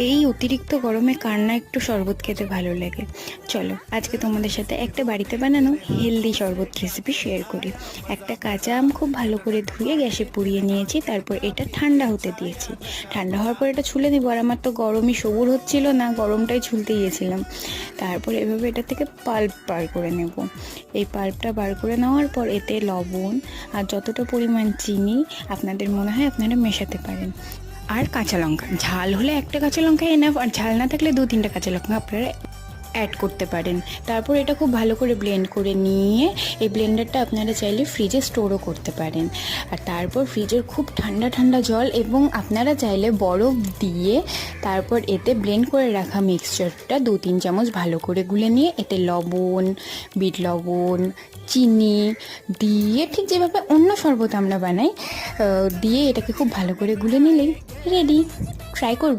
এই অতিরিক্ত গরমে কার না একটু শরবত খেতে ভালো লাগে। চলো আজকে তোমাদের সাথে একটা বাড়িতে বানানো হেলদি শরবত রেসিপি শেয়ার করি। একটা কাঁচা আম খুব ভালো করে ধুয়ে গ্যাসে পুড়িয়ে নিয়েছি, তারপর এটা ঠান্ডা হতে দিয়েছি। ঠান্ডা হওয়ার পর এটা ছুলে নিব, আর আমার তো গরমই সবুর হচ্ছিল না, গরমটাই ছুলতে গিয়েছিলাম। তারপর এভাবে এটা থেকে পাল্প বার করে নেব। এই পাল্পটা বার করে নেওয়ার পর এতে লবণ আর যতটা পরিমাণ চিনি আপনাদের মনে হয় আপনারা মেশাতে পারেন, আর কাঁচা লঙ্কা, ঝাল হলে একটা কাঁচা লঙ্কা এনাফ, আর ঝাল না থাকলে 2-3টা কাঁচা লঙ্কা আপনারা অ্যাড করতে পারেন। তারপর এটা খুব ভালো করে ব্লেন্ড করে নিয়ে এই ব্লেন্ডারটা আপনারা চাইলে ফ্রিজে স্টোরও করতে পারেন। আর তারপর ফ্রিজের খুব ঠান্ডা ঠান্ডা জল এবং আপনারা চাইলে বরফ দিয়ে তারপর এতে ব্লেন্ড করে রাখা মিক্সচারটা 2-3 চামচ ভালো করে গুলে নিয়ে এতে লবণ, বিট লবণ, চিনি দিয়ে ঠিক যেভাবে অন্য শরবত আমরা বানাই দিয়ে এটাকে খুব ভালো করে গুলে নিলেই রেডি। ট্রাই করবে।